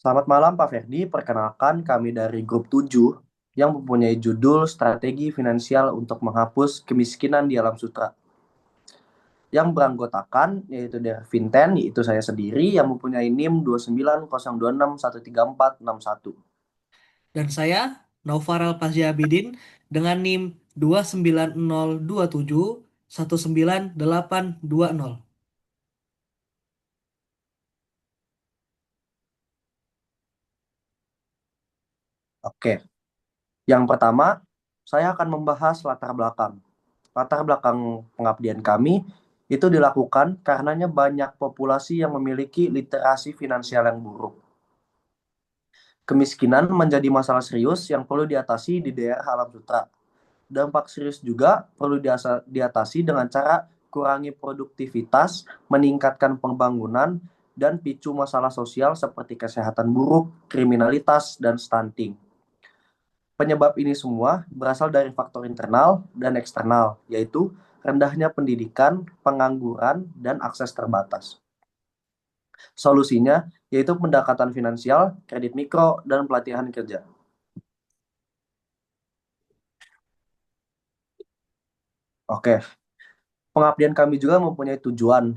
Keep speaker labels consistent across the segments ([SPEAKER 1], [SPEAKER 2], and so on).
[SPEAKER 1] Selamat malam Pak Ferdi, perkenalkan kami dari grup 7 yang mempunyai judul Strategi Finansial untuk Menghapus Kemiskinan di Alam Sutra. Yang beranggotakan yaitu dari Finten, yaitu saya sendiri yang mempunyai NIM 2902613461.
[SPEAKER 2] Dan saya, Naufaral Pasya Abidin, dengan NIM 29027 19820.
[SPEAKER 1] Oke, yang pertama saya akan membahas latar belakang. Latar belakang pengabdian kami itu dilakukan karenanya banyak populasi yang memiliki literasi finansial yang buruk. Kemiskinan menjadi masalah serius yang perlu diatasi di daerah alam sutra. Dampak serius juga perlu diatasi dengan cara kurangi produktivitas, meningkatkan pembangunan, dan picu masalah sosial seperti kesehatan buruk, kriminalitas, dan stunting. Penyebab ini semua berasal dari faktor internal dan eksternal, yaitu rendahnya pendidikan, pengangguran, dan akses terbatas. Solusinya yaitu pendekatan finansial, kredit mikro, dan pelatihan kerja. Oke, pengabdian kami juga mempunyai tujuan,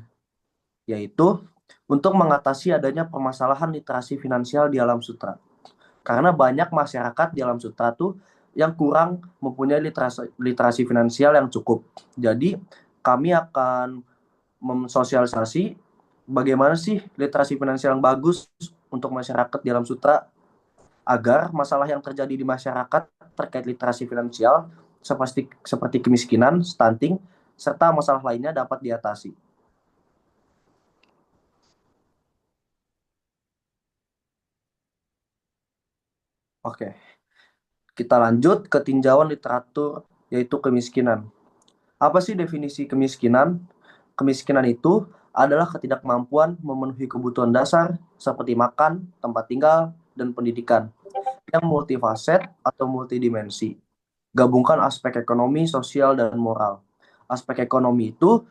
[SPEAKER 1] yaitu untuk mengatasi adanya permasalahan literasi finansial di alam sutra. Karena banyak masyarakat di alam sutra tuh yang kurang mempunyai literasi finansial yang cukup. Jadi kami akan mensosialisasi bagaimana sih literasi finansial yang bagus untuk masyarakat di alam sutra agar masalah yang terjadi di masyarakat terkait literasi finansial seperti kemiskinan, stunting, serta masalah lainnya dapat diatasi. Oke, kita lanjut ke tinjauan literatur yaitu kemiskinan. Apa sih definisi kemiskinan? Kemiskinan itu adalah ketidakmampuan memenuhi kebutuhan dasar seperti makan, tempat tinggal, dan pendidikan yang multifaset atau multidimensi. Gabungkan aspek ekonomi, sosial, dan moral. Aspek ekonomi itu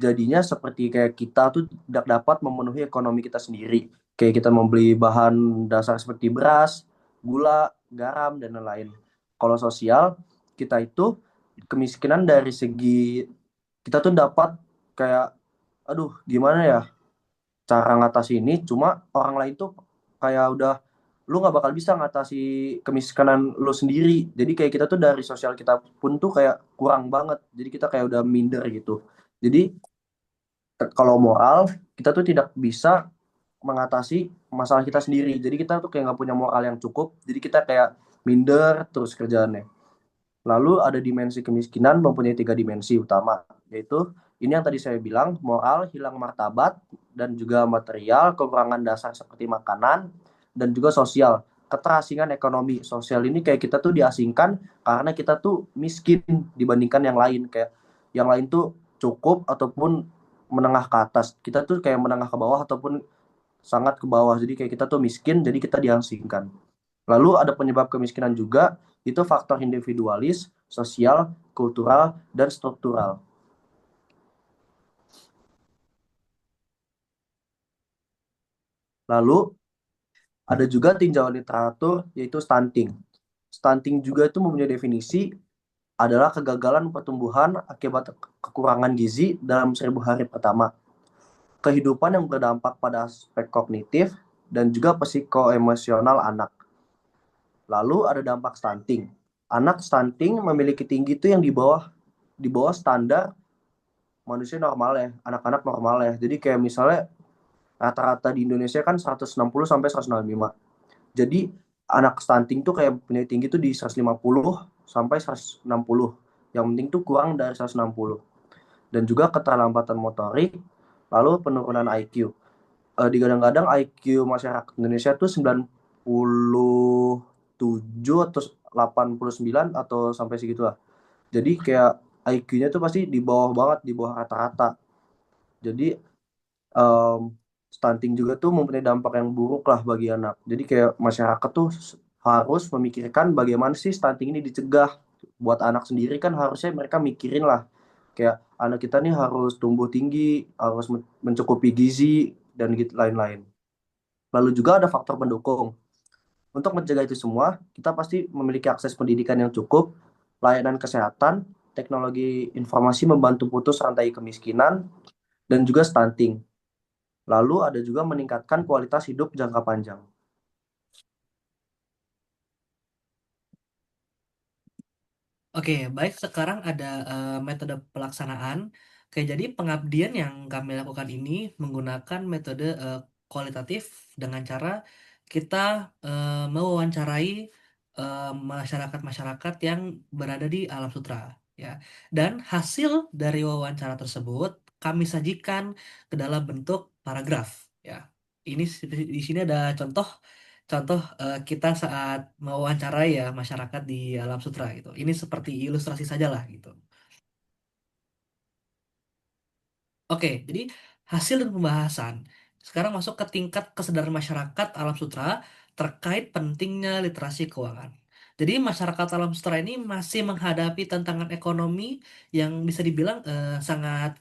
[SPEAKER 1] jadinya seperti kayak kita tuh tidak dapat memenuhi ekonomi kita sendiri. Kayak kita membeli bahan dasar seperti beras, gula, garam, dan lain-lain. Kalau sosial, kita itu kemiskinan dari segi kita tuh dapat kayak, aduh gimana ya cara ngatasi ini, cuma orang lain tuh kayak udah lu nggak bakal bisa ngatasi kemiskinan lu sendiri. Jadi kayak kita tuh dari sosial kita pun tuh kayak kurang banget. Jadi kita kayak udah minder gitu. Jadi kalau moral kita tuh tidak bisa mengatasi masalah kita sendiri. Jadi kita tuh kayak nggak punya moral yang cukup. Jadi kita kayak minder terus kerjaannya. Lalu ada dimensi kemiskinan mempunyai tiga dimensi utama, yaitu ini yang tadi saya bilang, moral, hilang martabat, dan juga material, kekurangan dasar seperti makanan, dan juga sosial, keterasingan ekonomi. Sosial ini kayak kita tuh diasingkan karena kita tuh miskin dibandingkan yang lain. Kayak yang lain tuh cukup ataupun menengah ke atas. Kita tuh kayak menengah ke bawah ataupun sangat ke bawah. Jadi kayak kita tuh miskin, jadi kita diasingkan. Lalu ada penyebab kemiskinan juga, itu faktor individualis, sosial, kultural, dan struktural. Lalu ada juga tinjauan literatur, yaitu stunting. Stunting juga itu mempunyai definisi adalah kegagalan pertumbuhan akibat kekurangan gizi dalam 1.000 hari pertama. Kehidupan yang berdampak pada aspek kognitif dan juga psikoemosional anak. Lalu ada dampak stunting. Anak stunting memiliki tinggi itu yang di bawah standar manusia normal ya, anak-anak normal ya. Jadi kayak misalnya rata-rata di Indonesia kan 160 sampai 165. Jadi anak stunting tuh kayak punya tinggi tuh di 150 sampai 160. Yang penting tuh kurang dari 160. Dan juga keterlambatan motorik, lalu penurunan IQ. Digadang-gadang IQ masyarakat Indonesia tuh 97 atau 89 atau sampai segitulah. Jadi kayak IQ-nya tuh pasti di bawah banget, di bawah rata-rata. Jadi um, stunting juga tuh mempunyai dampak yang buruk lah bagi anak. Jadi kayak masyarakat tuh harus memikirkan bagaimana sih stunting ini dicegah. Buat anak sendiri kan harusnya mereka mikirin lah. Kayak anak kita nih harus tumbuh tinggi, harus mencukupi gizi, dan gitu lain-lain. Lalu juga ada faktor pendukung. Untuk mencegah itu semua, kita pasti memiliki akses pendidikan yang cukup, layanan kesehatan, teknologi informasi membantu putus rantai kemiskinan, dan juga stunting. Lalu ada juga meningkatkan kualitas hidup jangka panjang.
[SPEAKER 2] Oke, baik sekarang ada metode pelaksanaan. Oke, jadi pengabdian yang kami lakukan ini menggunakan metode kualitatif dengan cara kita mewawancarai masyarakat-masyarakat yang berada di Alam Sutra, ya. Dan hasil dari wawancara tersebut kami sajikan ke dalam bentuk paragraf, ya. Ini di sini ada contoh contoh kita saat mewawancarai ya masyarakat di Alam Sutra gitu. Ini seperti ilustrasi saja lah gitu. Oke, jadi hasil dan pembahasan. Sekarang masuk ke tingkat kesadaran masyarakat Alam Sutra terkait pentingnya literasi keuangan. Jadi masyarakat Alam Sutra ini masih menghadapi tantangan ekonomi yang bisa dibilang sangat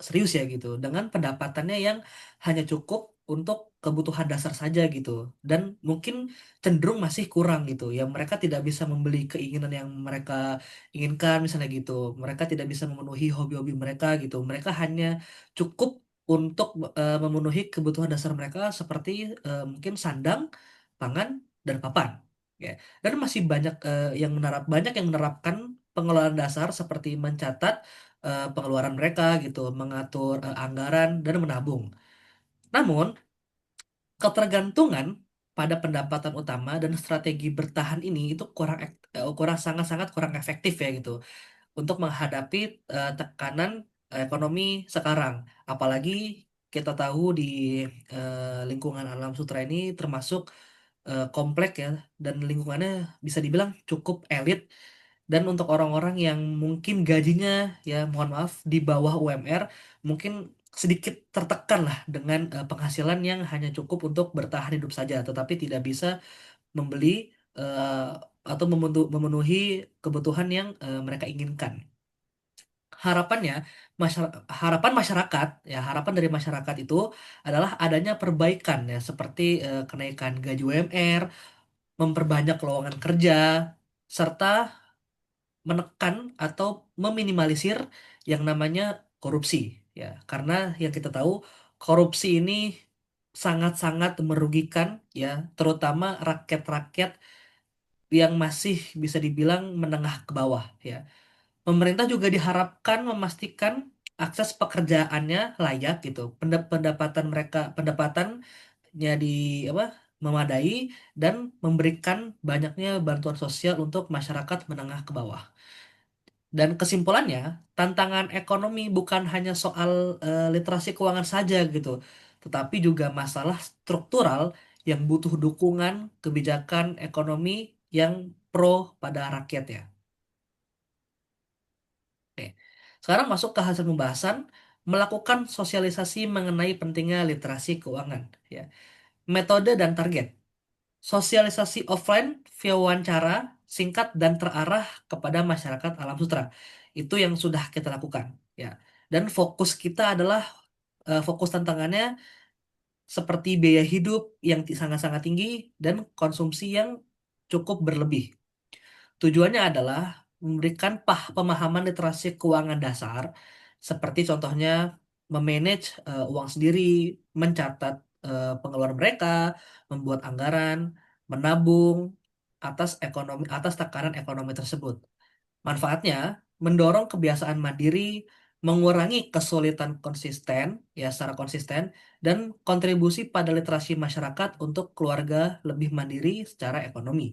[SPEAKER 2] serius ya gitu, dengan pendapatannya yang hanya cukup untuk kebutuhan dasar saja gitu, dan mungkin cenderung masih kurang gitu. Yang mereka tidak bisa membeli keinginan yang mereka inginkan misalnya gitu. Mereka tidak bisa memenuhi hobi-hobi mereka gitu. Mereka hanya cukup untuk memenuhi kebutuhan dasar mereka seperti mungkin sandang, pangan, dan papan. Ya. Dan masih banyak banyak yang menerapkan pengelolaan dasar seperti mencatat pengeluaran mereka gitu, mengatur anggaran dan menabung. Namun, ketergantungan pada pendapatan utama dan strategi bertahan ini itu kurang sangat-sangat kurang efektif ya gitu untuk menghadapi tekanan ekonomi sekarang. Apalagi kita tahu di lingkungan alam sutra ini termasuk komplek ya, dan lingkungannya bisa dibilang cukup elit, dan untuk orang-orang yang mungkin gajinya ya mohon maaf di bawah UMR mungkin sedikit tertekan lah dengan penghasilan yang hanya cukup untuk bertahan hidup saja, tetapi tidak bisa membeli atau memenuhi kebutuhan yang mereka inginkan. Harapannya, harapan masyarakat, ya harapan dari masyarakat itu adalah adanya perbaikan ya seperti kenaikan gaji UMR, memperbanyak lowongan kerja, serta menekan atau meminimalisir yang namanya korupsi, ya. Karena yang kita tahu korupsi ini sangat-sangat merugikan ya, terutama rakyat-rakyat yang masih bisa dibilang menengah ke bawah ya. Pemerintah juga diharapkan memastikan akses pekerjaannya layak gitu. Pendapatannya di apa? Memadai, dan memberikan banyaknya bantuan sosial untuk masyarakat menengah ke bawah. Dan kesimpulannya, tantangan ekonomi bukan hanya soal literasi keuangan saja gitu, tetapi juga masalah struktural yang butuh dukungan kebijakan ekonomi yang pro pada rakyat ya. Oke. Sekarang masuk ke hasil pembahasan, melakukan sosialisasi mengenai pentingnya literasi keuangan. Ya. Metode dan target. Sosialisasi offline via wawancara, singkat dan terarah kepada masyarakat alam sutra. Itu yang sudah kita lakukan. Ya. Dan fokus kita adalah fokus tantangannya seperti biaya hidup yang sangat-sangat tinggi dan konsumsi yang cukup berlebih. Tujuannya adalah memberikan pemahaman literasi keuangan dasar, seperti contohnya memanage uang sendiri, mencatat pengeluaran mereka, membuat anggaran, menabung atas tekanan ekonomi tersebut. Manfaatnya mendorong kebiasaan mandiri, mengurangi kesulitan secara konsisten, dan kontribusi pada literasi masyarakat untuk keluarga lebih mandiri secara ekonomi.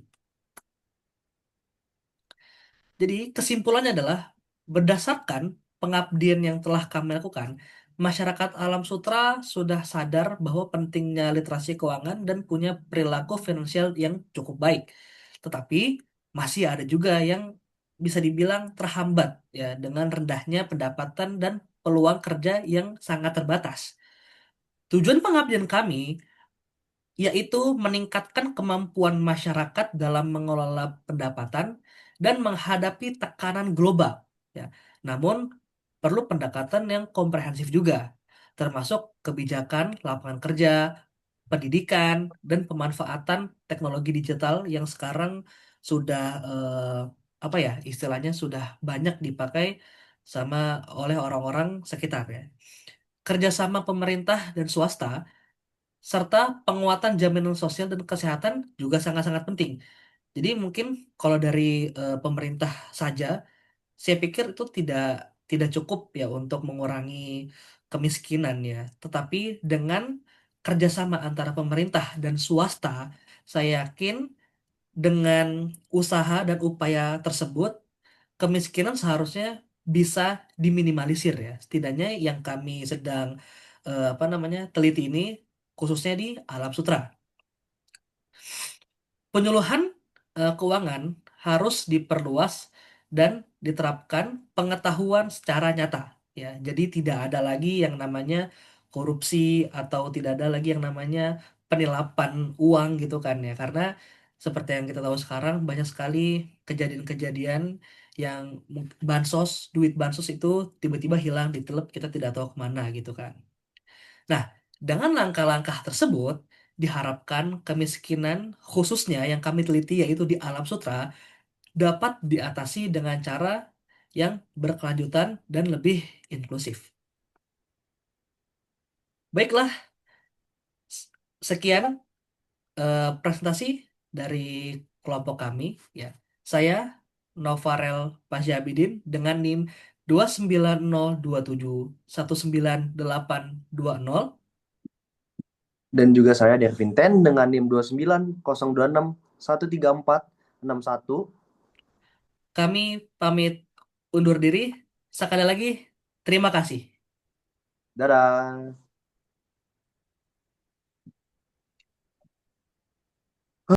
[SPEAKER 2] Jadi kesimpulannya adalah berdasarkan pengabdian yang telah kami lakukan, masyarakat Alam Sutra sudah sadar bahwa pentingnya literasi keuangan dan punya perilaku finansial yang cukup baik. Tetapi masih ada juga yang bisa dibilang terhambat ya dengan rendahnya pendapatan dan peluang kerja yang sangat terbatas. Tujuan pengabdian kami yaitu meningkatkan kemampuan masyarakat dalam mengelola pendapatan dan menghadapi tekanan global. Ya. Namun, perlu pendekatan yang komprehensif juga, termasuk kebijakan lapangan kerja, pendidikan, dan pemanfaatan teknologi digital yang sekarang sudah apa ya istilahnya sudah banyak dipakai sama oleh orang-orang sekitar ya. Kerjasama pemerintah dan swasta serta penguatan jaminan sosial dan kesehatan juga sangat-sangat penting. Jadi mungkin kalau dari pemerintah saja, saya pikir itu tidak tidak cukup ya untuk mengurangi kemiskinan ya. Tetapi dengan kerjasama antara pemerintah dan swasta, saya yakin dengan usaha dan upaya tersebut, kemiskinan seharusnya bisa diminimalisir ya. Setidaknya yang kami sedang apa namanya teliti ini khususnya di Alam Sutra. Penyuluhan keuangan harus diperluas dan diterapkan pengetahuan secara nyata ya. Jadi tidak ada lagi yang namanya korupsi atau tidak ada lagi yang namanya penilapan uang gitu kan ya. Karena seperti yang kita tahu sekarang banyak sekali kejadian-kejadian yang bansos, duit bansos itu tiba-tiba hilang ditelep kita tidak tahu kemana gitu kan. Nah, dengan langkah-langkah tersebut, diharapkan kemiskinan khususnya yang kami teliti yaitu di alam sutra dapat diatasi dengan cara yang berkelanjutan dan lebih inklusif. Baiklah, s- sekian presentasi dari kelompok kami ya. Saya Novarel Pasjabidin dengan NIM 29027198820.
[SPEAKER 1] Dan juga saya Dervin Ten dengan NIM 2902613461.
[SPEAKER 2] Kami pamit undur diri. Sekali lagi, terima kasih.
[SPEAKER 1] Dadah.